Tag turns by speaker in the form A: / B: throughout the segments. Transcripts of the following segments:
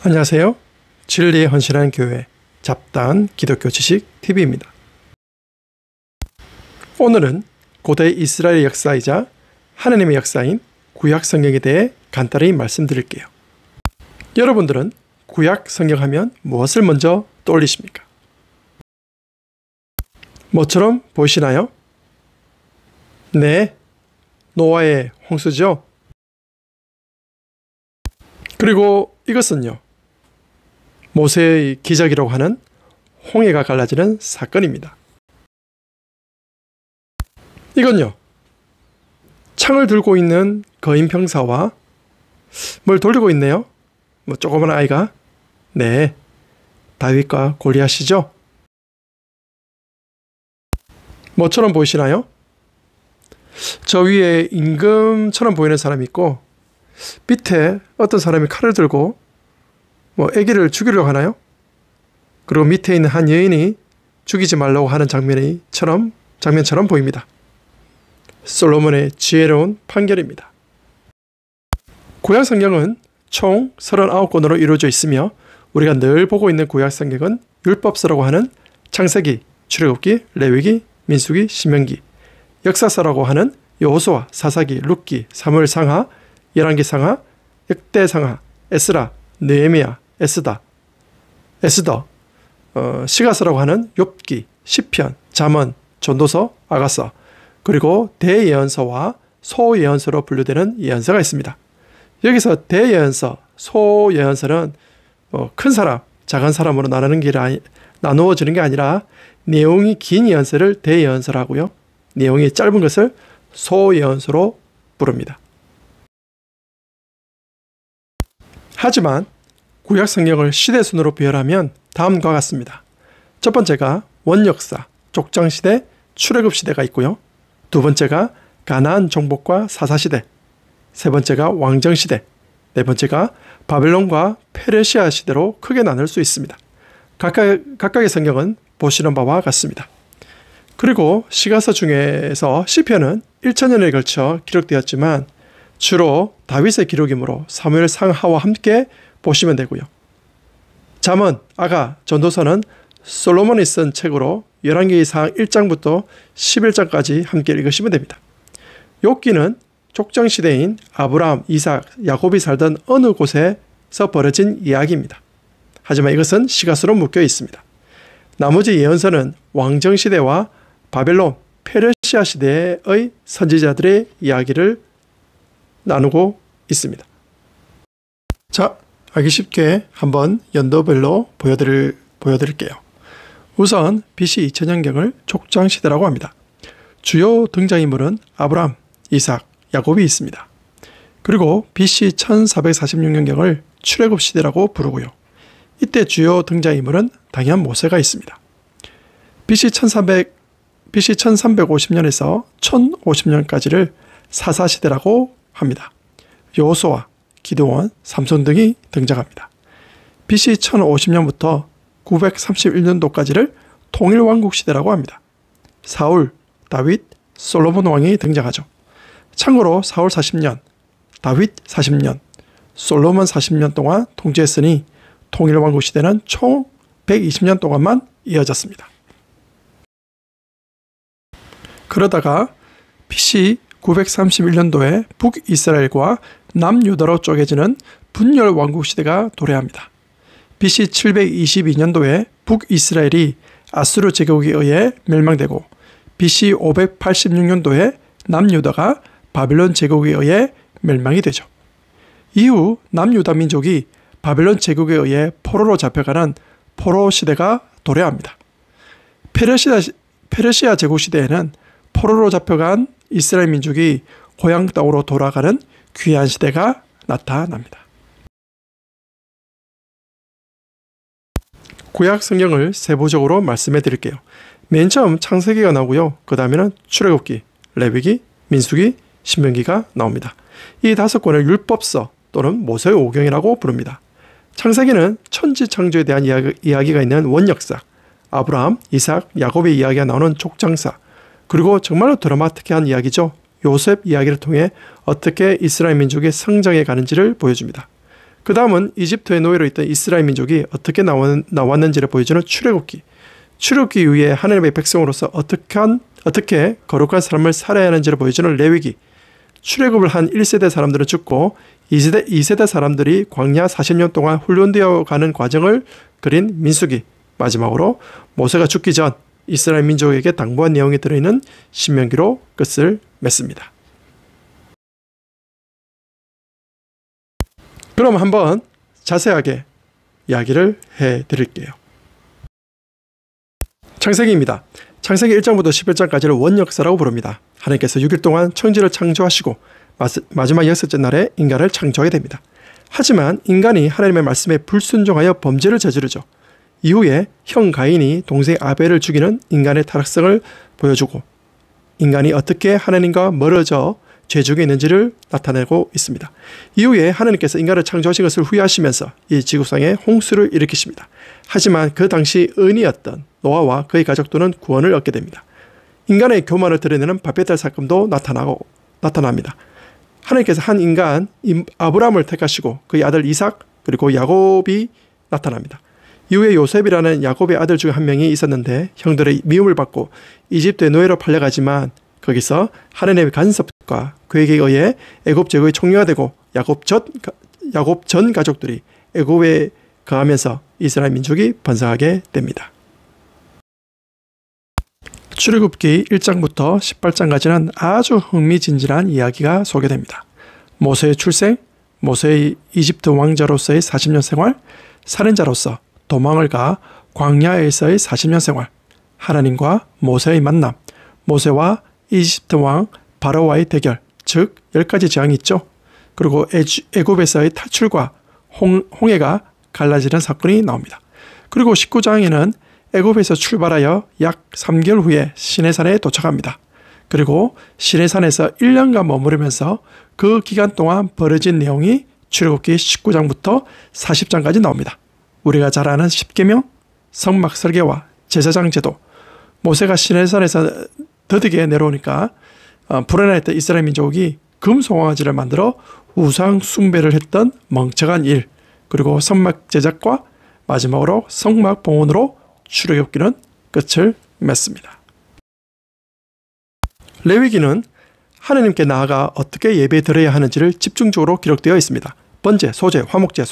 A: 안녕하세요. 진리에 헌신한 교회 잡다한 기독교 지식 TV입니다. 오늘은 고대 이스라엘 역사이자 하나님의 역사인 구약 성경에 대해 간단히 말씀드릴게요. 여러분들은 구약 성경 하면 무엇을 먼저 떠올리십니까? 뭐처럼 보이시나요? 네, 노아의 홍수죠. 그리고 이것은요, 모세의 기적이라고 하는 홍해가 갈라지는 사건입니다. 이건요, 창을 들고 있는 거인 병사와 뭘 돌리고 있네요. 조그만 아이가. 네, 다윗과 골리앗이죠. 뭐처럼 보이시나요? 저 위에 임금처럼 보이는 사람이 있고 밑에 어떤 사람이 칼을 들고 아기를 죽이려고 하나요? 그리고 밑에 있는 한 여인이 죽이지 말라고 하는 장면처럼 보입니다. 솔로몬의 지혜로운 판결입니다. 구약 성경은 총 39권으로 이루어져 있으며 우리가 늘 보고 있는 구약 성경은 율법서라고 하는 창세기, 출애굽기, 레위기, 민수기, 신명기, 역사서라고 하는 여호수아, 사사기, 룻기, 사무엘 상하, 열왕기 상하, 역대 상하, 에스라, 느헤미야, 에스더, 시가서라고 하는 욥기, 시편, 잠언, 전도서, 아가서, 그리고 대예언서와 소예언서로 분류되는 예언서가 있습니다. 여기서 대예언서, 소예언서는 큰 사람, 작은 사람으로 나누어지는 게 아니라 내용이 긴 예언서를 대예언서라고요. 내용이 짧은 것을 소예언서로 부릅니다. 하지만 구약 성경을 시대 순으로 비열하면 다음과 같습니다. 첫 번째가 원역사, 족장시대, 출애굽시대가 있고요. 두 번째가 가나안 정복과 사사시대, 세 번째가 왕정시대, 네 번째가 바벨론과 페르시아 시대로 크게 나눌 수 있습니다. 각각의 성경은 보시는 바와 같습니다. 그리고 시가서 중에서 시편은 1000년에 걸쳐 기록되었지만 주로 다윗의 기록이므로 사무엘 상하와 함께 보시면 되고요. 잠언, 아가, 전도서는 솔로몬이 쓴 책으로 열왕기상 1장부터 11장까지 함께 읽으시면 됩니다. 욥기는 족장시대인 아브라함, 이삭, 야곱이 살던 어느 곳에서 벌어진 이야기입니다. 하지만 이것은 시가서로 묶여 있습니다. 나머지 예언서는 왕정시대와 바벨론, 페르시아 시대의 선지자들의 이야기를 나누고 있습니다. 자, 알기 쉽게 한번 연도별로 보여드릴게요. 우선 BC 2000년경을 족장시대라고 합니다. 주요 등장인물은 아브라함, 이삭, 야곱이 있습니다. 그리고 BC 1446년경을 출애굽시대라고 부르고요. 이때 주요 등장인물은 당연 모세가 있습니다. BC 1350년에서 1050년까지를 사사시대라고 합니다. 여호수아, 기드온, 삼손 등이 등장합니다. BC 1050년부터 931년도까지를 통일왕국시대라고 합니다. 사울, 다윗, 솔로몬 왕이 등장하죠. 참고로 사울 40년, 다윗 40년, 솔로몬 40년 동안 통치했으니 통일왕국시대는 총 120년 동안만 이어졌습니다. 그러다가 BC 931년도에 북이스라엘과 남유다로 쪼개지는 분열왕국시대가 도래합니다. BC 722년도에 북이스라엘이 아수르 제국에 의해 멸망되고 BC 586년도에 남유다가 바벨론 제국에 의해 멸망이 되죠. 이후 남유다 민족이 바벨론 제국에 의해 포로로 잡혀가는 포로 시대가 도래합니다. 페르시아 제국 시대에는 포로로 잡혀간 이스라엘 민족이 고향 땅으로 돌아가는 귀한 시대가 나타납니다. 구약 성경을 세부적으로 말씀해 드릴게요. 맨 처음 창세기가 나오고요. 그 다음에는 출애굽기, 레위기, 민수기, 신명기가 나옵니다. 이 5권을 율법서 또는 모세의 오경이라고 부릅니다. 창세기는 천지 창조에 대한 이야기가 있는 원역사, 아브라함, 이삭, 야곱의 이야기가 나오는 족장사, 그리고 정말로 드라마틱한 이야기죠. 요셉 이야기를 통해 어떻게 이스라엘 민족이 성장해 가는지를 보여줍니다. 그 다음은 이집트의 노예로 있던 이스라엘 민족이 어떻게 나왔는지를 보여주는 출애굽기. 출애굽기 이후에 하나님의 백성으로서 어떻게 거룩한 삶을 살아야 하는지를 보여주는 레위기. 출애굽을 한 1세대 사람들은 죽고 2세대 사람들이 광야 40년 동안 훈련되어 가는 과정을 그린 민수기. 마지막으로 모세가 죽기 전 이스라엘 민족에게 당부한 내용이 들어있는 신명기로 끝을 맺습니다. 그럼 한번 자세하게 이야기를 해드릴게요. 창세기입니다. 창세기 1장부터 11장까지를 원역사라고 부릅니다. 하나님께서 6일 동안 천지를 창조하시고 마지막 6째 날에 인간을 창조하게 됩니다. 하지만 인간이 하나님의 말씀에 불순종하여 범죄를 저지르죠. 이후에 형 가인이 동생 아벨을 죽이는 인간의 타락성을 보여주고 인간이 어떻게 하나님과 멀어져 죄중에 있는지를 나타내고 있습니다. 이후에 하나님께서 인간을 창조하신 것을 후회하시면서 이 지구상에 홍수를 일으키십니다. 하지만 그 당시 은이었던 노아와 그의 가족들은 구원을 얻게 됩니다. 인간의 교만을 드러내는 바베달 사건도 나타납니다. 하나님께서 한 인간 아브라함을 택하시고 그의 아들 이삭 그리고 야곱이 나타납니다. 이후에 요셉이라는 야곱의 아들 중 한 명이 있었는데 형들의 미움을 받고 이집트의 노예로 팔려가지만 거기서 하나님의 간섭과 계획에 의해 애굽 제국의 총리가 되고 야곱 전 가족들이 애굽에 거하면서 이스라엘 민족이 번성하게 됩니다. 출애굽기 1장부터 18장까지는 아주 흥미진진한 이야기가 소개됩니다. 모세의 출생, 모세의 이집트 왕자로서의 40년 생활, 살인자로서 도망을 가 광야에서의 40년 생활, 하나님과 모세의 만남, 모세와 이집트 왕 바로와의 대결, 즉 10가지 재앙이 있죠. 그리고 애굽에서의 탈출과 홍해가 갈라지는 사건이 나옵니다. 그리고 19장에는 애굽에서 출발하여 약 3개월 후에 시내산에 도착합니다. 그리고 시내산에서 1년간 머무르면서 그 기간 동안 벌어진 내용이 출애굽기 19장부터 40장까지 나옵니다. 우리가 잘 아는 십계명, 성막 설계와 제사장 제도, 모세가 시내산에서 더디게 내려오니까 불안했던 이스라엘 민족이 금송아지를 만들어 우상 숭배를 했던 멍청한 일, 그리고 성막 제작과 마지막으로 성막 봉헌으로 출애굽기는 끝을 맺습니다. 레위기는 하나님께 나아가 어떻게 예배 드려야 하는지를 집중적으로 기록되어 있습니다. 번제, 소제, 화목제,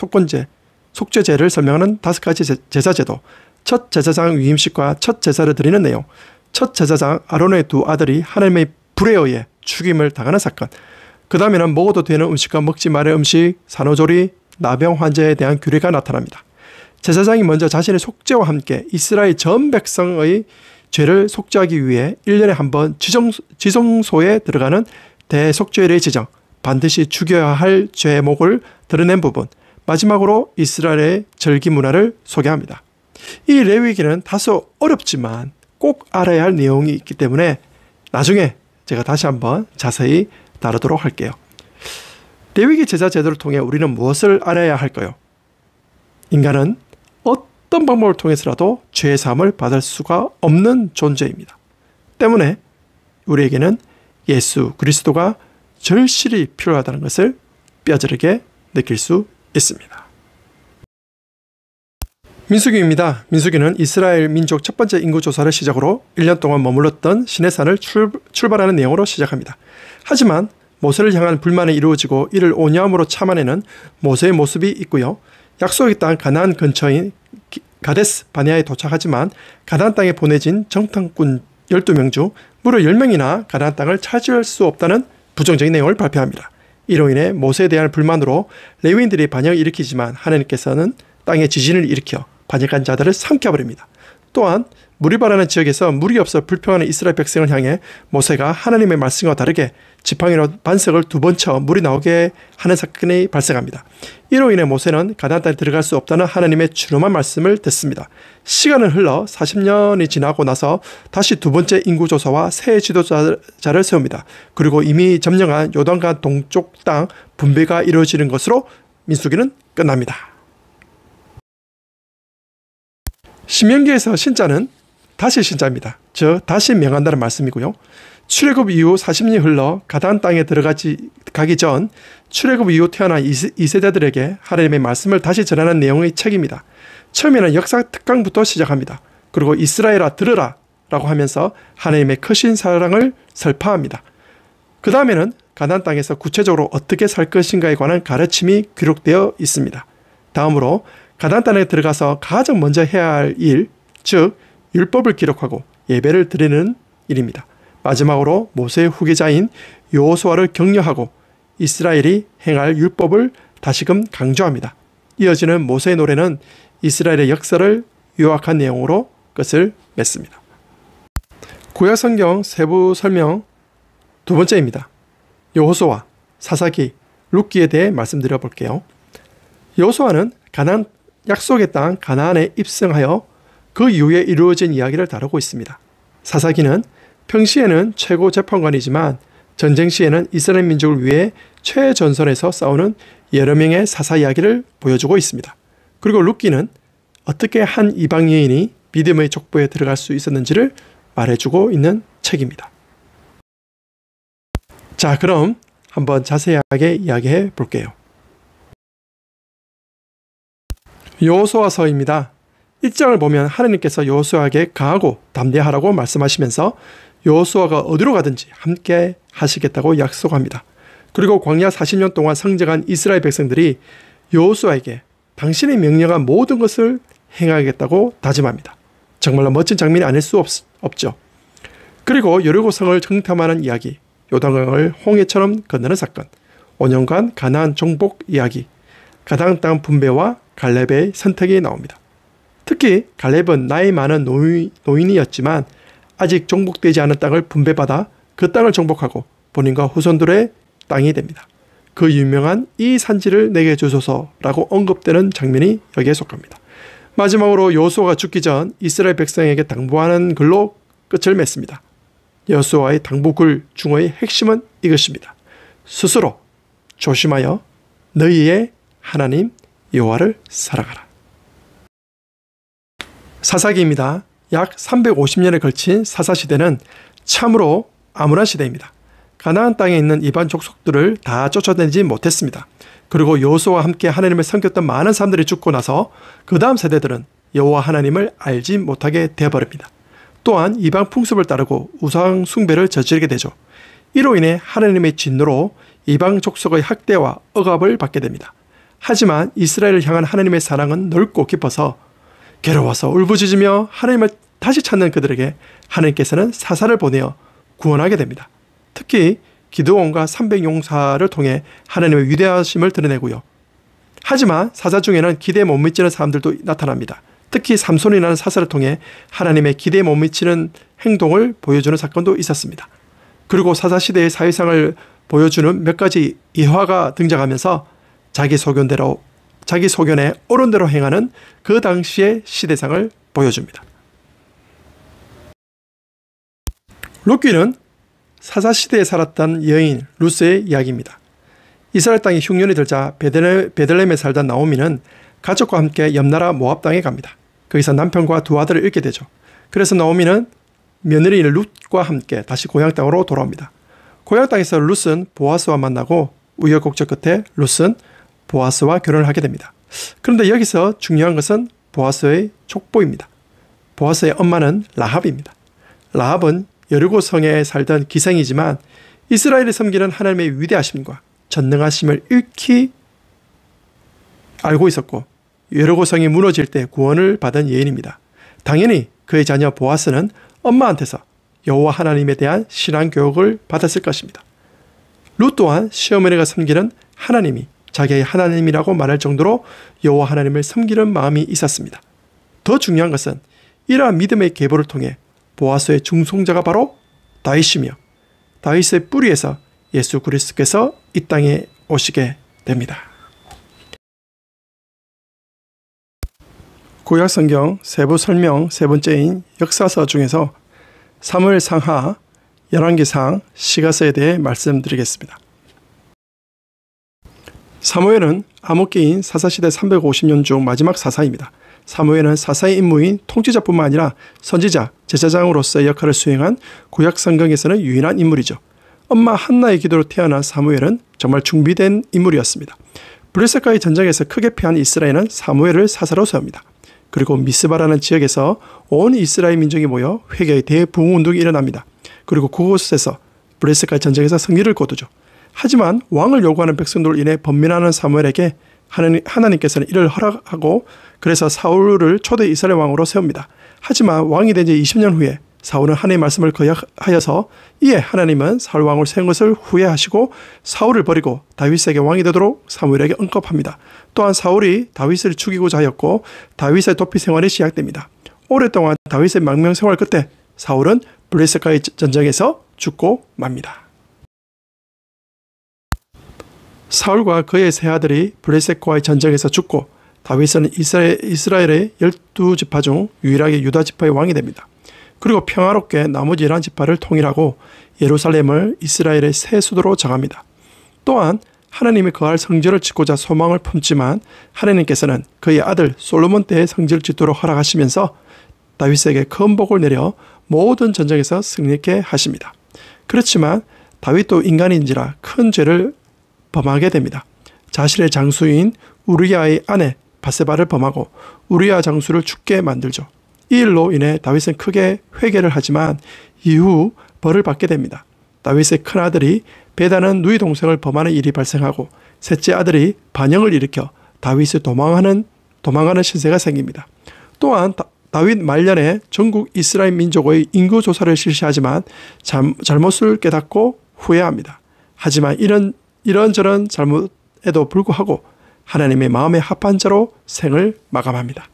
A: 속죄제를 설명하는 5가지 제사제도, 첫 제사장 위임식과 첫 제사를 드리는 내용, 첫 제사장 아론의 두 아들이 하나님의 불에 의해 죽임을 당하는 사건, 그 다음에는 먹어도 되는 음식과 먹지 말아야 음식, 산후조리, 나병 환자에 대한 규례가 나타납니다. 제사장이 먼저 자신의 속죄와 함께 이스라엘 전 백성의 죄를 속죄하기 위해 1년에 한 번 지성소에 들어가는 대속죄일의 지정, 반드시 죽여야 할 죄목을 드러낸 부분, 마지막으로 이스라엘의 절기 문화를 소개합니다. 이 레위기는 다소 어렵지만 꼭 알아야 할 내용이 있기 때문에 나중에 제가 다시 한번 자세히 다루도록 할게요. 레위기 제사 제도를 통해 우리는 무엇을 알아야 할까요? 인간은 어떤 방법을 통해서라도 죄의 사함을 받을 수가 없는 존재입니다. 때문에 우리에게는 예수 그리스도가 절실히 필요하다는 것을 뼈저리게 느낄 수 있습니다. 민수기입니다. 민수기는 이스라엘 민족 첫 번째 인구조사를 시작으로 1년 동안 머물렀던 시내산을 출발하는 내용으로 시작합니다. 하지만 모세를 향한 불만이 이루어지고 이를 온유함으로 참아내는 모세의 모습이 있고요. 약속의 땅 가나안 근처인 가데스 바네아에 도착하지만 가나안 땅에 보내진 정탐꾼 12명 중 무려 10명이나 가나안 땅을 차지할 수 없다는 부정적인 내용을 발표합니다. 이로 인해 모세에 대한 불만으로 레위인들이 반역을 일으키지만 하나님께서는 땅에 지진을 일으켜 반역한 자들을 삼켜버립니다. 또한 물이 바라는 지역에서 물이 없어 불평하는 이스라엘 백성을 향해 모세가 하나님의 말씀과 다르게 지팡이로 반석을 2번 쳐 물이 나오게 하는 사건이 발생합니다. 이로 인해 모세는 가나안 땅에 들어갈 수 없다는 하나님의 준엄한 말씀을 듣습니다. 시간은 흘러 40년이 지나고 나서 다시 2번째 인구조사와 새 지도자를 세웁니다. 그리고 이미 점령한 요단강 동쪽 땅 분배가 이루어지는 것으로 민수기는 끝납니다. 신명기에서 신자는 다시 신자입니다. 즉 다시 명한다는 말씀이고요. 출애굽 이후 40년이 흘러 가나안 땅에 가기 전 출애굽 이후 태어난 2세대들에게 하나님의 말씀을 다시 전하는 내용의 책입니다. 처음에는 역사 특강부터 시작합니다. 그리고 이스라엘아 들으라 라고 하면서 하나님의 크신 사랑을 설파합니다. 그 다음에는 가나안 땅에서 구체적으로 어떻게 살 것인가에 관한 가르침이 기록되어 있습니다. 다음으로 가나안 땅에 들어가서 가장 먼저 해야 할 일, 즉 율법을 기록하고 예배를 드리는 일입니다. 마지막으로 모세의 후계자인 여호수아를 격려하고 이스라엘이 행할 율법을 다시금 강조합니다. 이어지는 모세의 노래는 이스라엘의 역사를 요약한 내용으로 끝을 맺습니다. 구약성경 세부 설명 두 번째입니다. 여호수아, 사사기, 룻기에 대해 말씀드려 볼게요. 여호수아는 가나안 약속의 땅 가나안에 입성하여 그 이후에 이루어진 이야기를 다루고 있습니다. 사사기는 평시에는 최고 재판관이지만 전쟁 시에는 이스라엘 민족을 위해 최전선에서 싸우는 여러 명의 사사 이야기를 보여주고 있습니다. 그리고 룻기는 어떻게 한 이방 여인이 믿음의 족보에 들어갈 수 있었는지를 말해주고 있는 책입니다. 자, 그럼 한번 자세하게 이야기해 볼게요. 여호수아서입니다. 1장을 보면 하나님께서 여호수아에게 강하고 담대하라고 말씀하시면서 여호수아가 어디로 가든지 함께 하시겠다고 약속합니다. 그리고 광야 40년 동안 성장한 이스라엘 백성들이 여호수아에게 당신이 명령한 모든 것을 행하겠다고 다짐합니다. 정말로 멋진 장면이 아닐 수 없죠. 그리고 여리고성을 정탐하는 이야기, 요단강을 홍해처럼 건너는 사건, 5년간 가나안 정복 이야기, 가나안 땅 분배와 갈렙의 선택이 나옵니다. 특히 갈렙은 나이 많은 노인이었지만 아직 정복되지 않은 땅을 분배받아 그 땅을 정복하고 본인과 후손들의 땅이 됩니다. 그 유명한 이 산지를 내게 주소서라고 언급되는 장면이 여기에 속합니다. 마지막으로 여호수아가 죽기 전 이스라엘 백성에게 당부하는 글로 끝을 맺습니다. 여호수아의 당부글 중의 핵심은 이것입니다. 스스로 조심하여 너희의 하나님 여호와를 사랑하라. 사사기입니다. 약 350년에 걸친 사사시대는 참으로 암울한 시대입니다. 가나안 땅에 있는 이방 족속들을 다 쫓아내지 못했습니다. 그리고 여호수아와 함께 하나님을 섬겼던 많은 사람들이 죽고 나서 그 다음 세대들은 여호와 하나님을 알지 못하게 되어버립니다. 또한 이방 풍습을 따르고 우상 숭배를 저지르게 되죠. 이로 인해 하나님의 진노로 이방 족속의 학대와 억압을 받게 됩니다. 하지만 이스라엘을 향한 하나님의 사랑은 넓고 깊어서 괴로워서 울부짖으며 하나님을 다시 찾는 그들에게 하나님께서는 사사를 보내어 구원하게 됩니다. 특히 기드온과 300용사를 통해 하나님의 위대하심을 드러내고요. 하지만 사사 중에는 기대에 못 미치는 사람들도 나타납니다. 특히 삼손이라는 사사를 통해 하나님의 기대에 못 미치는 행동을 보여주는 사건도 있었습니다. 그리고 사사시대의 사회상을 보여주는 몇 가지 예화가 등장하면서 자기 소견에 옳은 대로 행하는 그 당시의 시대상을 보여줍니다. 룻기는 사사시대에 살았던 여인 루스의 이야기입니다. 이스라엘 땅이 흉년이 들자 베들레헴에 살던 나오미는 가족과 함께 옆나라 모압 땅에 갑니다. 거기서 남편과 두 아들을 잃게 되죠. 그래서 나오미는 며느리인 룻과 함께 다시 고향 땅으로 돌아옵니다. 고향 땅에서 룻은 보아스와 만나고 우여곡절 끝에 룻은 보아스와 결혼을 하게 됩니다. 그런데 여기서 중요한 것은 보아스의 족보입니다. 보아스의 엄마는 라합입니다. 라합은 여리고 성에 살던 기생이지만 이스라엘이 섬기는 하나님의 위대하심과 전능하심을 익히 알고 있었고 여리고 성이 무너질 때 구원을 받은 여인입니다. 당연히 그의 자녀 보아스는 엄마한테서 여호와 하나님에 대한 신앙 교육을 받았을 것입니다. 룻 또한 시어머니가 섬기는 하나님이 자기의 하나님이라고 말할 정도로 여호와 하나님을 섬기는 마음이 있었습니다. 더 중요한 것은 이러한 믿음의 계보를 통해 보아스의 중송자가 바로 다윗이며 다윗의 뿌리에서 예수 그리스도께서 이 땅에 오시게 됩니다. 구약성경 세부 설명 세 번째인 역사서 중에서 사무엘상하, 열왕기상, 시가서에 대해 말씀드리겠습니다. 사무엘은 암흑기인 사사시대 350년 중 마지막 사사입니다. 사무엘은 사사의 임무인 통치자뿐만 아니라 선지자, 제사장으로서의 역할을 수행한 구약 성경에서는 유일한 인물이죠. 엄마 한나의 기도로 태어난 사무엘은 정말 준비된 인물이었습니다. 블레셋과의 전쟁에서 크게 패한 이스라엘은 사무엘을 사사로 세웁니다. 그리고 미스바라는 지역에서 온 이스라엘 민족이 모여 회개의 대부흥운동이 일어납니다. 그리고 그곳에서 블레셋과의 전쟁에서 승리를 거두죠. 하지만 왕을 요구하는 백성들로 인해 번민하는 사무엘에게 하나님께서는 이를 허락하고 그래서 사울을 초대 이스라엘 왕으로 세웁니다. 하지만 왕이 된 지 20년 후에 사울은 하나님의 말씀을 거역하여서 이에 하나님은 사울 왕을 세운 것을 후회하시고 사울을 버리고 다윗에게 왕이 되도록 사무엘에게 언급합니다. 또한 사울이 다윗을 죽이고자 하였고 다윗의 도피 생활이 시작됩니다. 오랫동안 다윗의 망명 생활 끝에 사울은 블레셋과의 전쟁에서 죽고 맙니다. 사울과 그의 세 아들이 블레셋과의 전쟁에서 죽고 다윗은 이스라엘의 12지파 중 유일하게 유다지파의 왕이 됩니다. 그리고 평화롭게 나머지 11지파를 통일하고 예루살렘을 이스라엘의 새 수도로 정합니다. 또한 하나님이 거할 성전을 짓고자 소망을 품지만 하나님께서는 그의 아들 솔로몬 때의 성전을 짓도록 허락하시면서 다윗에게 큰 복을 내려 모든 전쟁에서 승리케 하십니다. 그렇지만 다윗도 인간인지라 큰 죄를 범하게 됩니다. 자신의 장수인 우리아의 아내 바세바를 범하고 우리아 장수를 죽게 만들죠. 이 일로 인해 다윗은 크게 회개를 하지만 이후 벌을 받게 됩니다. 다윗의 큰아들이 베다는 누이 동생을 범하는 일이 발생하고 셋째 아들이 반역을 일으켜 다윗을 도망하는 신세가 생깁니다. 또한 다윗 말년에 전국 이스라엘 민족의 인구 조사를 실시하지만 잘못을 깨닫고 후회합니다. 하지만 이런저런 잘못에도 불구하고 하나님의 마음에 합한 자로 생을 마감합니다.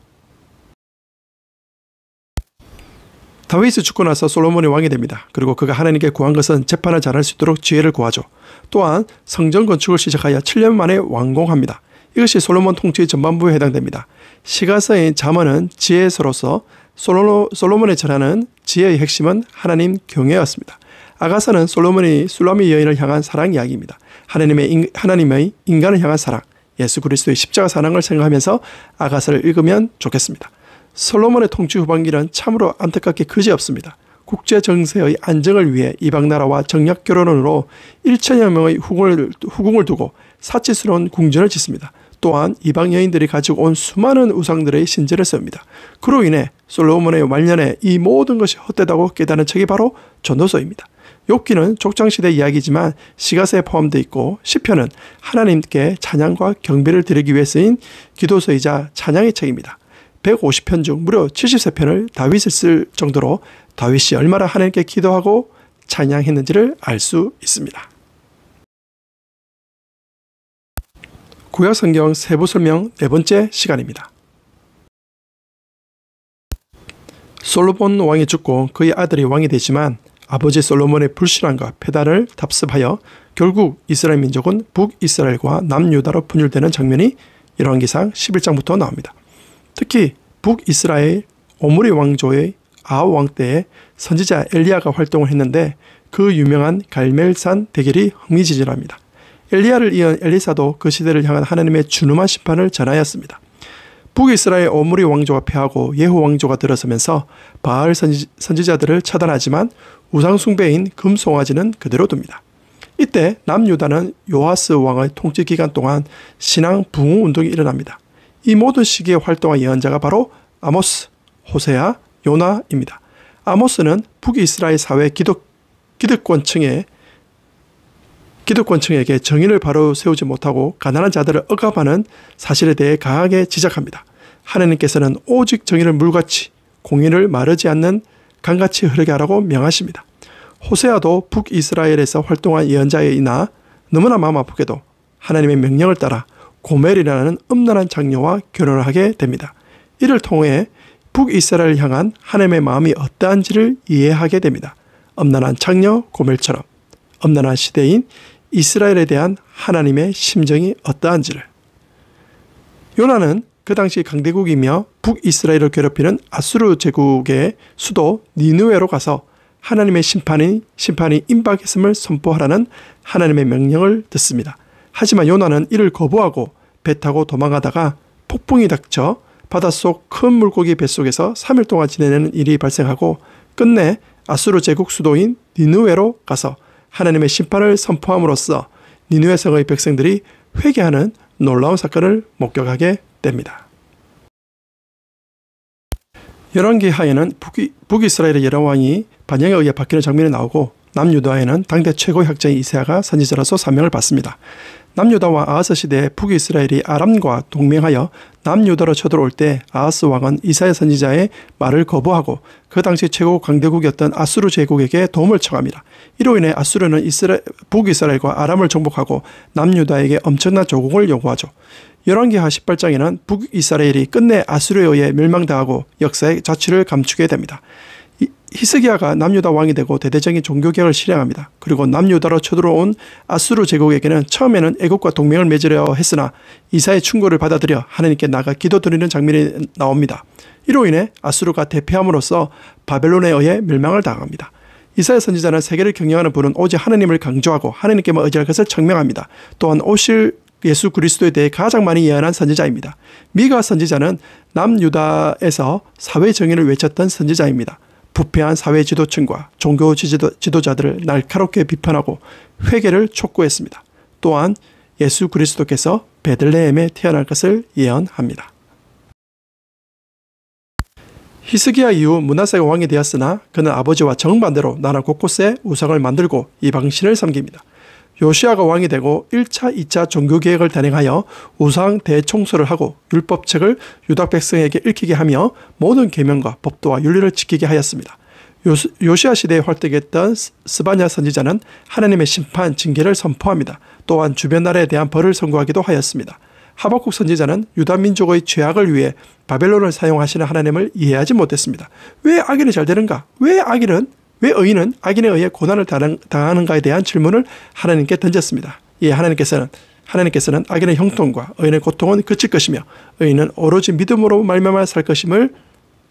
A: 다윗이 죽고 나서 솔로몬이 왕이 됩니다. 그리고 그가 하나님께 구한 것은 재판을 잘할 수 있도록 지혜를 구하죠. 또한 성전 건축을 시작하여 7년 만에 완공합니다. 이것이 솔로몬 통치의 전반부에 해당됩니다. 시가서인 잠언은 지혜서로서 솔로몬이 전하는 지혜의 핵심은 하나님 경외였습니다. 아가서는 솔로몬이 술라미 여인을 향한 사랑 이야기입니다. 하나님의 인간을 향한 사랑, 예수 그리스도의 십자가 사랑을 생각하면서 아가서를 읽으면 좋겠습니다. 솔로몬의 통치 후반기는 참으로 안타깝게 그지없습니다. 국제 정세의 안정을 위해 이방 나라와 정략 결혼으로 1천여 명의 후궁을 두고 사치스러운 궁전을 짓습니다. 또한 이방 여인들이 가지고 온 수많은 우상들의 신전을 세웁니다. 그로 인해 솔로몬의 말년에 이 모든 것이 헛되다고 깨닫는 책이 바로 전도서입니다. 욥기는 족장시대 이야기지만 시가서에 포함되어 있고 시편은 하나님께 찬양과 경배를 드리기 위해 쓰인 기도서이자 찬양의 책입니다. 150편 중 무려 73편을 다윗이 쓸 정도로 다윗이 얼마나 하나님께 기도하고 찬양했는지를 알 수 있습니다. 구약성경 세부 설명 네 번째 시간입니다. 솔로몬 왕이 죽고 그의 아들이 왕이 되지만 아버지 솔로몬의 불신앙과 패단을 답습하여 결국 이스라엘 민족은 북이스라엘과 남유다로 분열되는 장면이 열왕기상 11장부터 나옵니다. 특히 북이스라엘 오므리 왕조의 아합 왕 때에 선지자 엘리야가 활동을 했는데 그 유명한 갈멜산 대결이 흥미진진합니다. 엘리야를 이은 엘리사도 그 시대를 향한 하나님의 준엄한 심판을 전하였습니다. 북이스라엘 오므리 왕조가 패하고 예후 왕조가 들어서면서 바알 선지자들을 처단하지만 우상숭배인 금송아지는 그대로 둡니다. 이때 남유다는 요아스 왕의 통치 기간 동안 신앙 부흥 운동이 일어납니다. 이 모든 시기에 활동한 예언자가 바로 아모스, 호세아, 요나입니다. 아모스는 북이스라엘 사회 기득권층에게 정의를 바로 세우지 못하고 가난한 자들을 억압하는 사실에 대해 강하게 지적합니다. 하나님께서는 오직 정의를 물같이 공의를 마르지 않는 강같이 흐르게 하라고 명하십니다. 호세아도 북이스라엘에서 활동한 예언자이나 너무나 마음 아프게도 하나님의 명령을 따라 고멜이라는 음란한 장녀와 결혼을 하게 됩니다. 이를 통해 북이스라엘을 향한 하나님의 마음이 어떠한지를 이해하게 됩니다. 음란한 장녀 고멜처럼 음란한 시대인 이스라엘에 대한 하나님의 심정이 어떠한지를. 요나는 그 당시 강대국이며 북이스라엘을 괴롭히는 아수르 제국의 수도 니느웨로 가서 하나님의 심판이 임박했음을 선포하라는 하나님의 명령을 듣습니다. 하지만 요나는 이를 거부하고 배 타고 도망가다가 폭풍이 닥쳐 바닷속 큰 물고기 뱃속에서 3일 동안 지내는 일이 발생하고 끝내 아수르 제국 수도인 니느웨로 가서 하나님의 심판을 선포함으로써 니느웨 성의 백성들이 회개하는 놀라운 사건을 목격하게 됩니다. 열왕기하에는 북이스라엘의 여러 왕이 반영에 의해 바뀌는 장면이 나오고 남유다에는 당대 최고의 학자인 이세야가 선지자로서 사명을 받습니다. 남유다와 아하스 시대에 북이스라엘이 아람과 동맹하여 남유다로 쳐들어올 때 아하스 왕은 이사야 선지자의 말을 거부하고 그 당시 최고 강대국이었던 아수르 제국에게 도움을 청합니다. 이로 인해 아수르는 북이스라엘과 아람을 정복하고 남유다에게 엄청난 조공을 요구하죠. 열왕기하 18장에는 북이스라엘이 끝내 아수르에 의해 멸망당하고 역사의 자취를 감추게 됩니다. 히스기야가 남유다 왕이 되고 대대적인 종교개혁을 실행합니다. 그리고 남유다로 쳐들어온 아수르 제국에게는 처음에는 애국과 동맹을 맺으려 했으나 이사의 충고를 받아들여 하나님께 나가 기도드리는 장면이 나옵니다. 이로 인해 아수르가 대패함으로써 바벨론에 의해 멸망을 당합니다. 이사야 선지자는 세계를 경영하는 분은 오직 하나님을 강조하고 하나님께만 의지할 것을 청명합니다. 또한 오실 예수 그리스도에 대해 가장 많이 예언한 선지자입니다. 미가 선지자는 남유다에서 사회 정의를 외쳤던 선지자입니다. 부패한 사회 지도층과 종교 지도자들을 날카롭게 비판하고 회개를 촉구했습니다. 또한 예수 그리스도께서 베들레헴에 태어날 것을 예언합니다. 히스기야 이후 므낫세가 왕이 되었으나 그는 아버지와 정반대로 나라 곳곳에 우상을 만들고 이방신을 섬깁니다. 요시아가 왕이 되고 1차, 2차 종교개혁을 단행하여 우상 대청소를 하고 율법책을 유다 백성에게 읽히게 하며 모든 계명과 법도와 윤리를 지키게 하였습니다. 요시아 시대에 활동했던 스바냐 선지자는 하나님의 심판, 징계를 선포합니다. 또한 주변 나라에 대한 벌을 선고하기도 하였습니다. 하박국 선지자는 유다 민족의 죄악을 위해 바벨론을 사용하시는 하나님을 이해하지 못했습니다. 왜 악인이 잘 되는가? 왜 의인은 악인에 의해 고난을 당하는가에 대한 질문을 하나님께 던졌습니다. 예, 하나님께서는 악인의 형통과 의인의 고통은 그칠 것이며 의인은 오로지 믿음으로 말미암아 살 것임을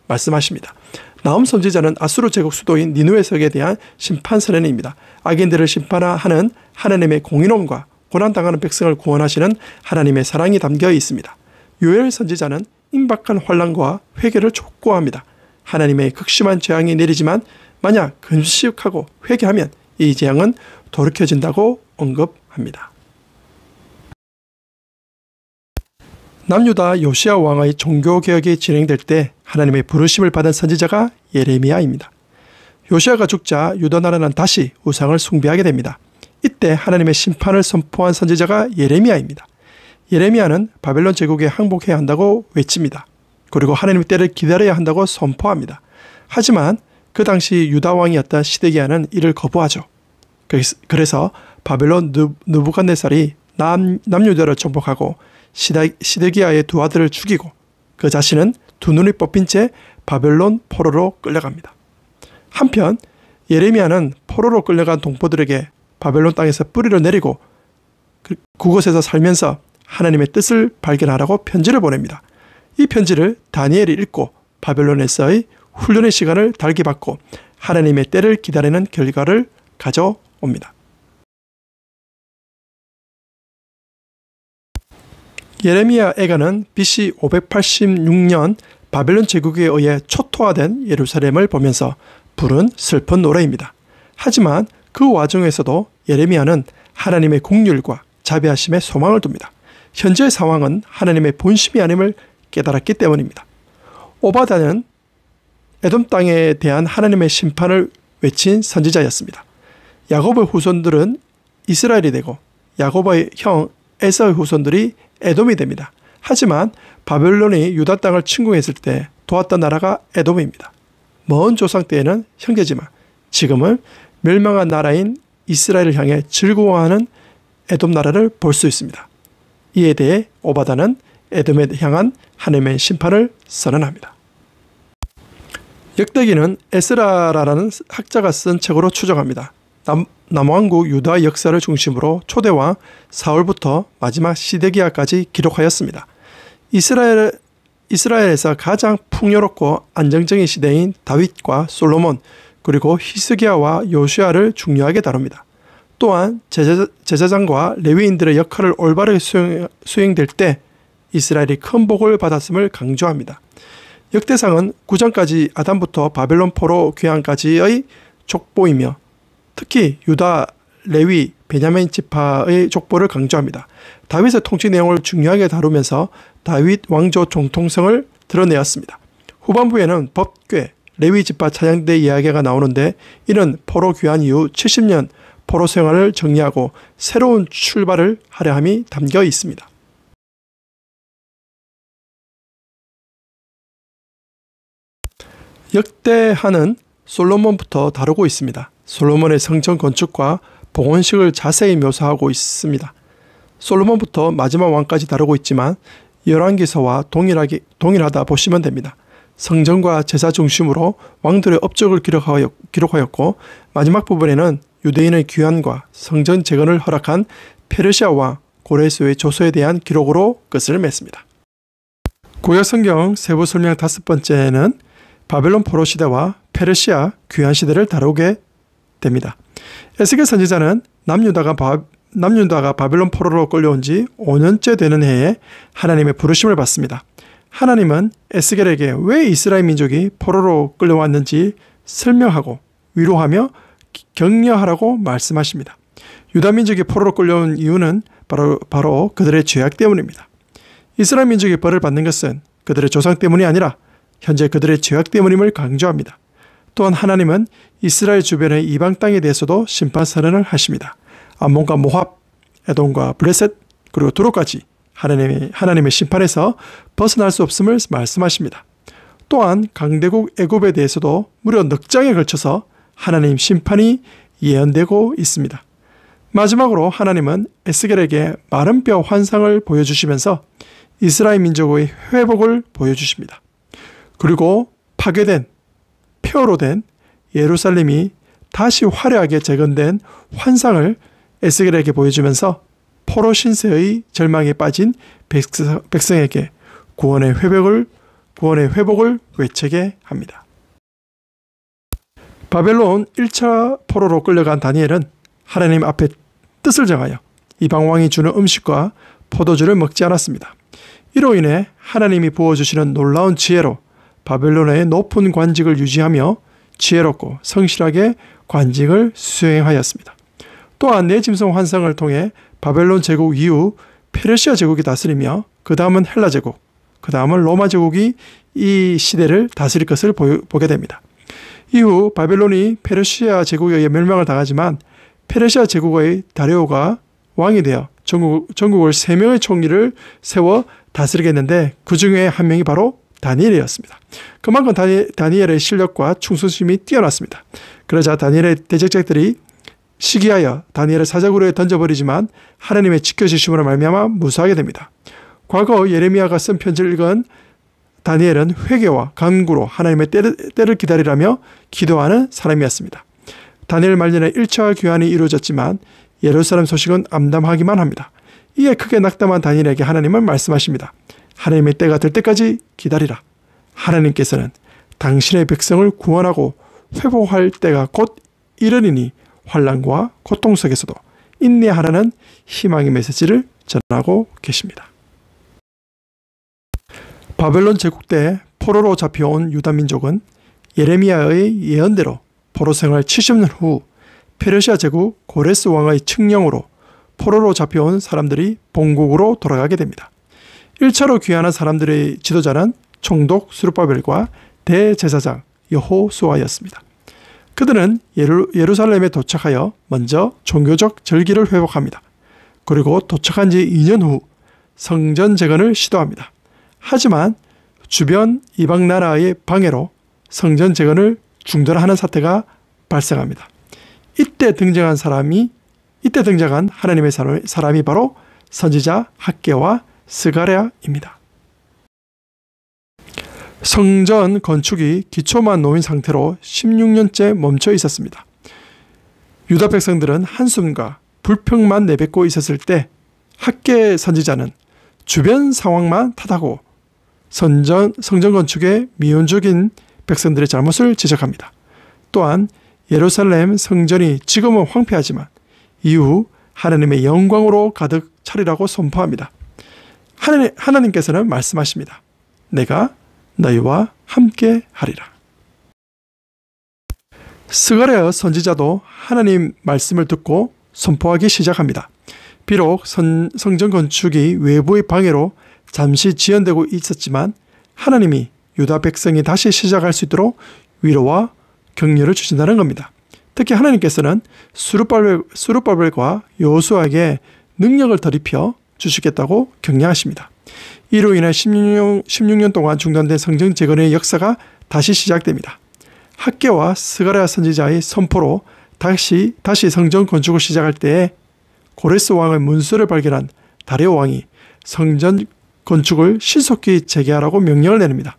A: 말씀하십니다. 나훔 선지자는 아수르 제국 수도인 니느웨 성에 대한 심판 선언입니다. 악인들을 심판하는 하나님의 공의론과 고난당하는 백성을 구원하시는 하나님의 사랑이 담겨 있습니다. 요엘 선지자는 임박한 환난과 회개를 촉구합니다. 하나님의 극심한 재앙이 내리지만 만약 금식하고 회개하면 이 재앙은 돌이켜진다고 언급합니다. 남유다 요시야 왕의 종교개혁이 진행될 때 하나님의 부르심을 받은 선지자가 예레미야입니다. 요시야가 죽자 유다 나라는 다시 우상을 숭배하게 됩니다. 이때 하나님의 심판을 선포한 선지자가 예레미야입니다. 예레미야는 바벨론 제국에 항복해야 한다고 외칩니다. 그리고 하나님의 때를 기다려야 한다고 선포합니다. 하지만 그 당시 유다 왕이었던 시드기야는 이를 거부하죠. 그래서 바벨론 느부갓네살이 남유다를 정복하고 시드기야의 두 아들을 죽이고 그 자신은 두 눈이 뽑힌 채 바벨론 포로로 끌려갑니다. 한편 예레미야는 포로로 끌려간 동포들에게 바벨론 땅에서 뿌리를 내리고 그곳에서 살면서 하나님의 뜻을 발견하라고 편지를 보냅니다. 이 편지를 다니엘이 읽고 바벨론에서의 훈련의 시간을 달게 받고 하나님의 때를 기다리는 결과를 가져옵니다. 예레미야 애가는 BC 586년 바벨론 제국에 의해 초토화된 예루살렘을 보면서 부른 슬픈 노래입니다. 하지만 그 와중에서도 예레미야는 하나님의 긍휼과 자비하심에 소망을 둡니다. 현재의 상황은 하나님의 본심이 아님을 깨달았기 때문입니다. 오바댜는 에돔 땅에 대한 하나님의 심판을 외친 선지자였습니다. 야곱의 후손들은 이스라엘이 되고 야곱의 형 에서의 후손들이 에돔이 됩니다. 하지만 바벨론이 유다 땅을 침공했을 때 도왔던 나라가 에돔입니다. 먼 조상 때에는 형제지만 지금은 멸망한 나라인 이스라엘을 향해 즐거워하는 에돔 나라를 볼 수 있습니다. 이에 대해 오바댜는 에돔에 향한 하나님의 심판을 선언합니다. 역대기는 에스라라는 학자가 쓴 책으로 추정합니다. 남왕국 유다 역사를 중심으로 초대왕 사울부터 마지막 시드기야까지 기록하였습니다. 이스라엘에서 가장 풍요롭고 안정적인 시대인 다윗과 솔로몬 그리고 히스기야와 요시야를 중요하게 다룹니다. 또한 제사장과 레위인들의 역할을 올바르게 수행될 때 이스라엘이 큰 복을 받았음을 강조합니다. 역대상은 구전까지 아담부터 바벨론 포로 귀환까지의 족보이며 특히 유다, 레위, 베냐민 지파의 족보를 강조합니다. 다윗의 통치 내용을 중요하게 다루면서 다윗 왕조 정통성을 드러내었습니다. 후반부에는 법궤, 레위 지파 찬양대 이야기가 나오는데 이는 포로 귀환 이후 70년 포로 생활을 정리하고 새로운 출발을 하려 함이 담겨 있습니다. 역대하는 솔로몬부터 다루고 있습니다. 솔로몬의 성전 건축과 봉헌식을 자세히 묘사하고 있습니다. 솔로몬부터 마지막 왕까지 다루고 있지만 열왕기서와 동일하다 보시면 됩니다. 성전과 제사 중심으로 왕들의 업적을 기록하였고 마지막 부분에는 유대인의 귀환과 성전 재건을 허락한 페르시아 왕 고레스의 조서에 대한 기록으로 끝을 맺습니다. 구약성경 세부 설명 5번째는 바벨론 포로 시대와 페르시아 귀환 시대를 다루게 됩니다. 에스겔 선지자는 남유다가 바벨론 포로로 끌려온 지 5년째 되는 해에 하나님의 부르심을 받습니다. 하나님은 에스겔에게 왜 이스라엘 민족이 포로로 끌려왔는지 설명하고 위로하며 격려하라고 말씀하십니다. 유다 민족이 포로로 끌려온 이유는 바로 그들의 죄악 때문입니다. 이스라엘 민족이 벌을 받는 것은 그들의 조상 때문이 아니라 현재 그들의 죄악 때문임을 강조합니다. 또한 하나님은 이스라엘 주변의 이방 땅에 대해서도 심판 선언을 하십니다. 암몬과 모압, 에돔과 블레셋 그리고 두로까지 하나님의 심판에서 벗어날 수 없음을 말씀하십니다. 또한 강대국 애굽에 대해서도 무려 넉 장에 걸쳐서 하나님 심판이 예언되고 있습니다. 마지막으로 하나님은 에스겔에게 마른 뼈 환상을 보여주시면서 이스라엘 민족의 회복을 보여주십니다. 그리고 파괴된 폐허로 된 예루살렘이 다시 화려하게 재건된 환상을 에스겔에게 보여주면서 포로 신세의 절망에 빠진 백성에게 구원의 회복을 외치게 합니다. 바벨론 1차 포로로 끌려간 다니엘은 하나님 앞에 뜻을 정하여 이방왕이 주는 음식과 포도주를 먹지 않았습니다. 이로 인해 하나님이 부어주시는 놀라운 지혜로 바벨론의 높은 관직을 유지하며 지혜롭고 성실하게 관직을 수행하였습니다. 또한 네 짐승 환상을 통해 바벨론 제국 이후 페르시아 제국이 다스리며 그 다음은 헬라 제국, 그 다음은 로마 제국이 이 시대를 다스릴 것을 보게 됩니다. 이후 바벨론이 페르시아 제국에 의해 멸망을 당하지만 페르시아 제국의 다리오가 왕이 되어 전국을 3명의 총리를 세워 다스리겠는데 그 중에 한 명이 바로 다니엘이었습니다. 그만큼 다니엘의 실력과 충성심이 뛰어났습니다. 그러자 다니엘의 대적자들이 시기하여 다니엘을 사자굴에 던져버리지만 하나님의 지켜주심으로 말미암아 무사하게 됩니다. 과거 예레미야가 쓴 편지를 읽은 다니엘은 회개와 간구로 하나님의 때를 기다리라며 기도하는 사람이었습니다. 다니엘 말년에 1차 귀환이 이루어졌지만 예루살렘 소식은 암담하기만 합니다. 이에 크게 낙담한 다니엘에게 하나님은 말씀하십니다. 하나님의 때가 될 때까지 기다리라. 하나님께서는 당신의 백성을 구원하고 회복할 때가 곧 이르리니 환난과 고통 속에서도 인내하라는 희망의 메시지를 전하고 계십니다. 바벨론 제국 때 포로로 잡혀온 유다 민족은 예레미야의 예언대로 포로 생활 70년 후 페르시아 제국 고레스 왕의 칙령으로 포로로 잡혀온 사람들이 본국으로 돌아가게 됩니다. 1차로 귀환한 사람들의 지도자는 총독 스룹바벨과 대제사장 여호수아였습니다. 그들은 예루살렘에 도착하여 먼저 종교적 절기를 회복합니다. 그리고 도착한 지 2년 후 성전 재건을 시도합니다. 하지만 주변 이방 나라의 방해로 성전 재건을 중단하는 사태가 발생합니다. 이때 등장한 하나님의 사람이 바로 선지자 학개와 스가랴입니다. 성전 건축이 기초만 놓인 상태로 16년째 멈춰 있었습니다. 유다 백성들은 한숨과 불평만 내뱉고 있었을 때 학개 선지자는 주변 상황만 탓하고 성전 건축의 미온적인 백성들의 잘못을 지적합니다. 또한 예루살렘 성전이 지금은 황폐하지만 이후 하나님의 영광으로 가득 차리라고 선포합니다. 하나님께서는 말씀하십니다. 내가 너희와 함께 하리라. 스가랴 선지자도 하나님 말씀을 듣고 선포하기 시작합니다. 비록 성전 건축이 외부의 방해로 잠시 지연되고 있었지만 하나님이 유다 백성이 다시 시작할 수 있도록 위로와 격려를 주신다는 겁니다. 특히 하나님께서는 스룹바벨과 여호수아에게 능력을 더입혀 주시겠다고 격려하십니다. 이로 인해 16년 동안 중단된 성전 재건의 역사가 다시 시작됩니다. 학개와 스가랴 선지자의 선포로 다시 성전 건축을 시작할 때에 고레스 왕의 문서를 발견한 다리오 왕이 성전 건축을 신속히 재개하라고 명령을 내립니다.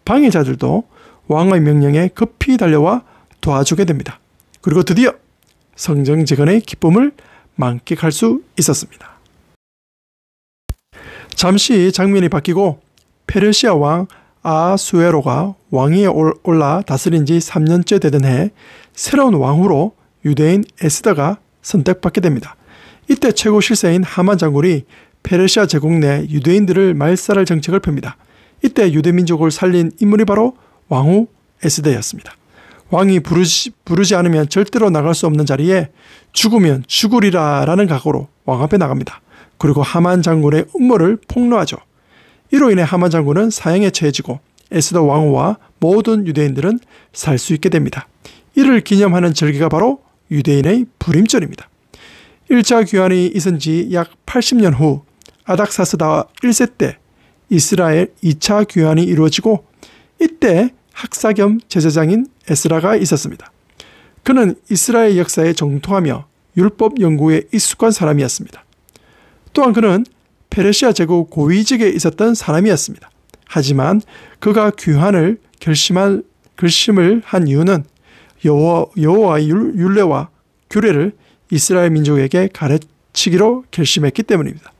A: 방해자들도 왕의 명령에 급히 달려와 도와주게 됩니다. 그리고 드디어 성전 재건의 기쁨을 만끽할 수 있었습니다. 잠시 장면이 바뀌고 페르시아 왕 아하수에로가 왕위에 올라 다스린 지 3년째 되던 해 새로운 왕후로 유대인 에스더가 선택받게 됩니다. 이때 최고 실세인 하만 장군이 페르시아 제국 내 유대인들을 말살할 정책을 펴니다. 이때 유대민족을 살린 인물이 바로 왕후 에스더였습니다. 왕이 부르지 않으면 절대로 나갈 수 없는 자리에 죽으면 죽으리라 라는 각오로 왕 앞에 나갑니다. 그리고 하만 장군의 음모를 폭로하죠. 이로 인해 하만 장군은 사형에 처해지고 에스더 왕후와 모든 유대인들은 살 수 있게 됩니다. 이를 기념하는 절기가 바로 유대인의 불임절입니다. 1차 귀환이 있은 지 약 80년 후 아닥사스다 1세 때 이스라엘 2차 귀환이 이루어지고 이때 학사 겸 제사장인 에스라가 있었습니다. 그는 이스라엘 역사에 정통하며 율법 연구에 익숙한 사람이었습니다. 또한 그는 페르시아 제국 고위직에 있었던 사람이었습니다. 하지만 그가 귀환을 결심을 한 이유는 여호와의 율례와 규례를 이스라엘 민족에게 가르치기로 결심했기 때문입니다.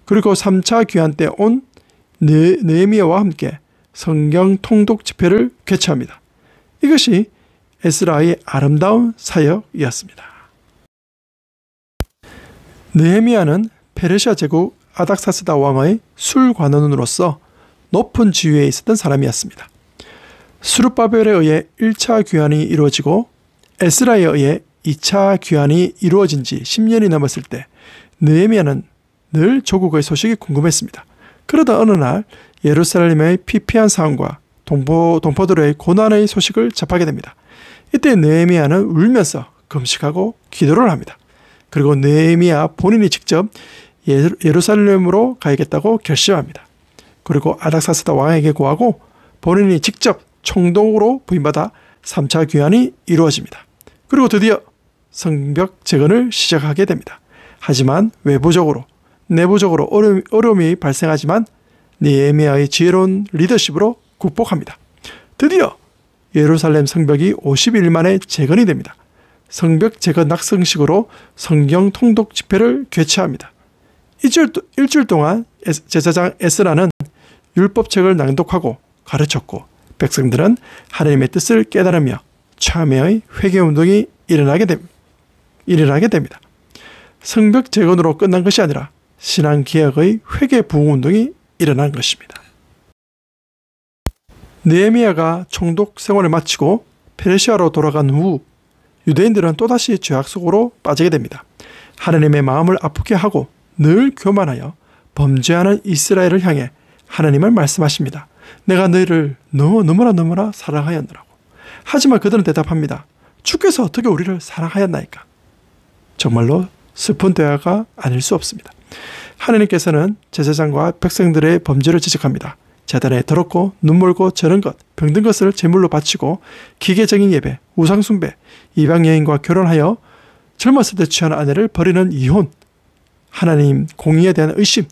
A: 그리고 3차 귀환 때 온 느헤미야와 함께 성경 통독 집회를 개최합니다. 이것이 에스라의 아름다운 사역이었습니다. 느헤미야는 페르시아 제국 아닥사스다 왕의 술관원으로서 높은 지위에 있었던 사람이었습니다. 스룹바벨에 의해 1차 귀환이 이루어지고 에스라에 의해 2차 귀환이 이루어진 지 10년이 넘었을 때 느헤미야는 늘 조국의 소식이 궁금했습니다. 그러다 어느 날 예루살렘의 피폐한 상황과 동포들의 고난의 소식을 접하게 됩니다. 이때 느헤미야는 울면서 금식하고 기도를 합니다. 그리고 느헤미야 본인이 직접 예루살렘으로 가야겠다고 결심합니다. 그리고 아닥사스다 왕에게 구하고 본인이 직접 총독으로 부임받아 3차 귀환이 이루어집니다. 그리고 드디어 성벽 재건을 시작하게 됩니다. 하지만 외부적으로, 내부적으로 어려움이 발생하지만 느헤미야의 지혜로운 리더십으로 극복합니다. 드디어 예루살렘 성벽이 51일 만에 재건이 됩니다. 성벽 재건 낙성식으로 성경 통독 집회를 개최합니다. 일주일 동안 제사장 에스라는 율법책을 낭독하고 가르쳤고 백성들은 하나님의 뜻을 깨달으며 참회의 회개운동이 일어나게 됩니다. 성벽 재건으로 끝난 것이 아니라 신앙개혁의 회개 부흥운동이 일어난 것입니다. 느헤미야가 총독 생활을 마치고 페르시아로 돌아간 후 유대인들은 또다시 죄악 속으로 빠지게 됩니다. 하나님의 마음을 아프게 하고 늘 교만하여 범죄하는 이스라엘을 향해 하나님은 말씀하십니다. 내가 너희를 너무나 사랑하였노라고. 하지만 그들은 대답합니다. 주께서 어떻게 우리를 사랑하였나이까? 정말로 슬픈 대화가 아닐 수 없습니다. 하나님께서는 제사장과 백성들의 범죄를 지적합니다. 제단에 더럽고 눈멀고 저런 것, 병든 것을 제물로 바치고 기계적인 예배, 우상숭배, 이방 여인과 결혼하여 젊었을 때 취한 아내를 버리는 이혼, 하나님 공의에 대한 의심,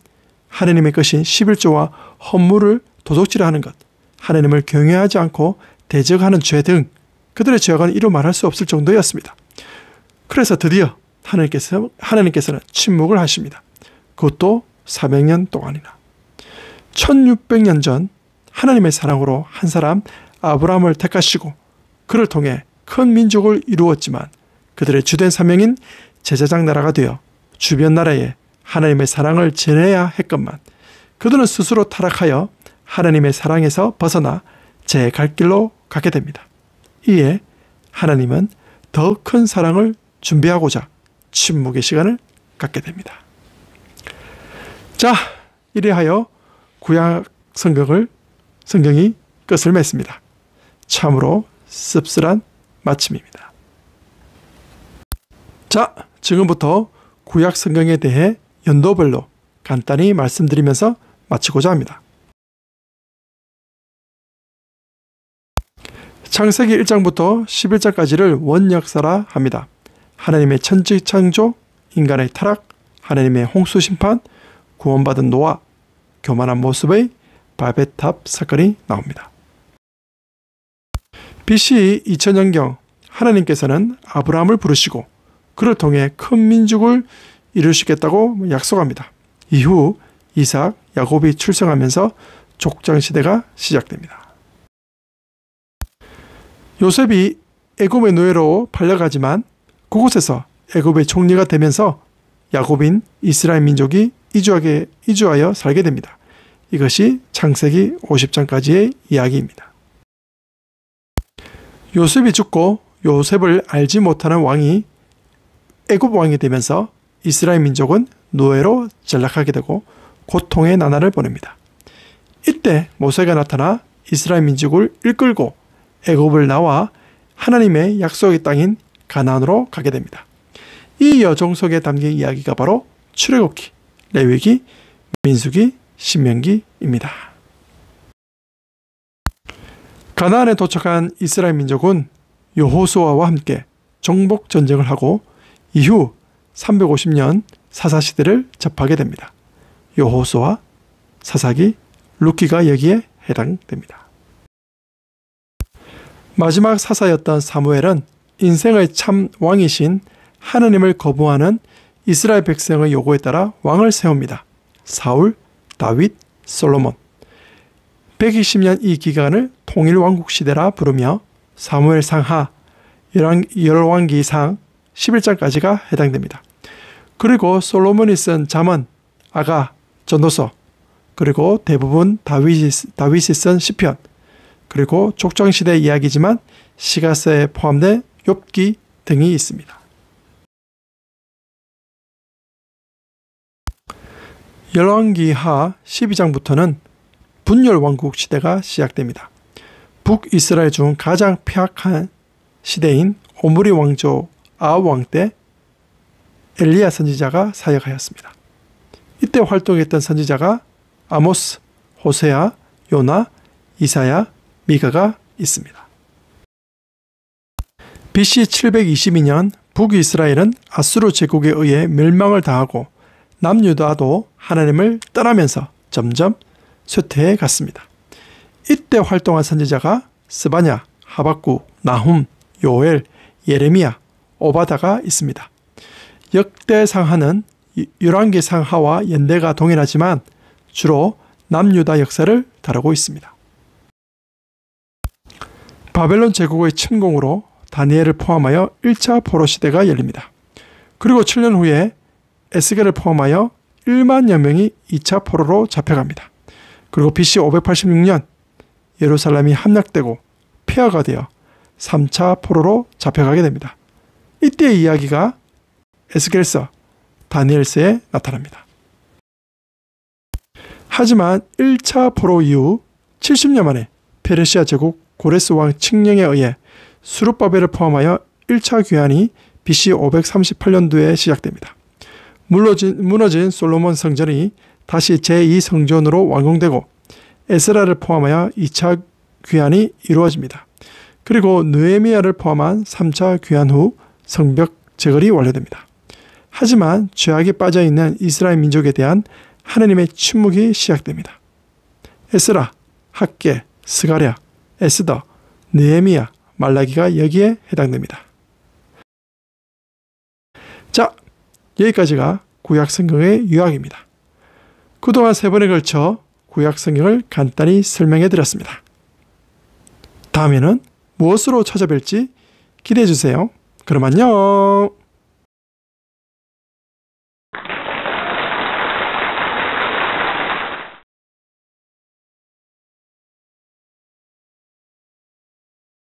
A: 하나님의 것인 11조와 헌물을 도둑질하는 것, 하나님을 경외하지 않고 대적하는 죄 등 그들의 죄악은 이루 말할 수 없을 정도였습니다. 그래서 드디어 하나님께서는 침묵을 하십니다. 그것도 400년 동안이나. 1600년 전 하나님의 사랑으로 한 사람 아브라함을 택하시고 그를 통해 큰 민족을 이루었지만 그들의 주된 사명인 제사장 나라가 되어 주변 나라에 하나님의 사랑을 전해야 했건만 그들은 스스로 타락하여 하나님의 사랑에서 벗어나 제 갈 길로 가게 됩니다. 이에 하나님은 더 큰 사랑을 준비하고자 침묵의 시간을 갖게 됩니다. 자, 이래하여 구약 성경이 끝을 맺습니다. 참으로 씁쓸한 마침입니다. 자, 지금부터 구약 성경에 대해 연도별로 간단히 말씀드리면서 마치고자 합니다. 창세기 1장부터 11장까지를 원역사라 합니다. 하나님의 천지 창조, 인간의 타락, 하나님의 홍수 심판, 구원받은 노아, 교만한 모습의 바벨탑 사건이 나옵니다. BC 2000년경 하나님께서는 아브라함을 부르시고 그를 통해 큰 민족을 이루시겠다고 약속합니다. 이후 이삭, 야곱이 출생하면서 족장시대가 시작됩니다. 요셉이 애굽의 노예로 팔려가지만 그곳에서 애굽의 총리가 되면서 야곱인 이스라엘 민족이 이주하여 살게 됩니다. 이것이 창세기 50장까지의 이야기입니다. 요셉이 죽고 요셉을 알지 못하는 왕이 애굽 왕이 되면서 이스라엘 민족은 노예로 전락하게 되고 고통의 나날을 보냅니다. 이때 모세가 나타나 이스라엘 민족을 이끌고 애굽을 나와 하나님의 약속의 땅인 가나안으로 가게 됩니다. 이 여정 속에 담긴 이야기가 바로 출애굽기, 레위기, 민수기, 신명기입니다. 가나안에 도착한 이스라엘 민족은 여호수아와 함께 정복 전쟁을 하고 이후 350년 사사시대를 접하게 됩니다. 여호수아, 사사기, 룻기가 여기에 해당됩니다. 마지막 사사였던 사무엘은 인생의 참 왕이신 하나님을 거부하는 이스라엘 백성의 요구에 따라 왕을 세웁니다. 사울, 다윗, 솔로몬. 120년 이 기간을 통일왕국 시대라 부르며 사무엘 상하, 열왕기 상 11장까지가 해당됩니다. 그리고 솔로몬이 쓴 잠언, 아가, 전도서, 그리고 대부분 다윗이 쓴 시편, 그리고 족장시대 이야기지만 시가서에 포함된 욥기 등이 있습니다. 열왕기하 12장부터는 분열왕국 시대가 시작됩니다. 북이스라엘 중 가장 폐악한 시대인 오므리 왕조 아합 왕 때 엘리야 선지자가 사역하였습니다. 이때 활동했던 선지자가 아모스, 호세아, 요나, 이사야, 미가가 있습니다. BC 722년 북이스라엘은 아수르 제국에 의해 멸망을 당하고 남유다도 하나님을 떠나면서 점점 쇠퇴해 갔습니다. 이때 활동한 선지자가 스바냐, 하박국, 나훔, 요엘, 예레미야, 오바다가 있습니다. 역대상하는 열왕기상하와 연대가 동일하지만 주로 남유다 역사를 다루고 있습니다. 바벨론 제국의 침공으로 다니엘을 포함하여 1차 포로 시대가 열립니다. 그리고 7년 후에 에스겔을 포함하여 1만여 명이 2차 포로로 잡혀갑니다. 그리고 BC 586년 예루살렘이 함락되고 폐허가 되어 3차 포로로 잡혀가게 됩니다. 이때의 이야기가 에스겔서, 다니엘서에 나타납니다. 하지만 1차 포로 이후 70년 만에 페르시아 제국 고레스 왕 칙령에 의해 수룹바벨을 포함하여 1차 귀환이 BC 538년도에 시작됩니다. 무너진 솔로몬 성전이 다시 제2성전으로 완공되고 에스라를 포함하여 2차 귀환이 이루어집니다. 그리고 느헤미야를 포함한 3차 귀환 후 성벽 재건이 완료됩니다. 하지만 죄악에 빠져있는 이스라엘 민족에 대한 하나님의 침묵이 시작됩니다. 에스라, 학개, 스가랴, 에스더, 느헤미야, 말라기가 여기에 해당됩니다. 자, 여기까지가 구약성경의 요약입니다. 그동안 3번에 걸쳐 구약성경을 간단히 설명해 드렸습니다. 다음에는 무엇으로 찾아뵐지 기대해 주세요. 그럼 안녕.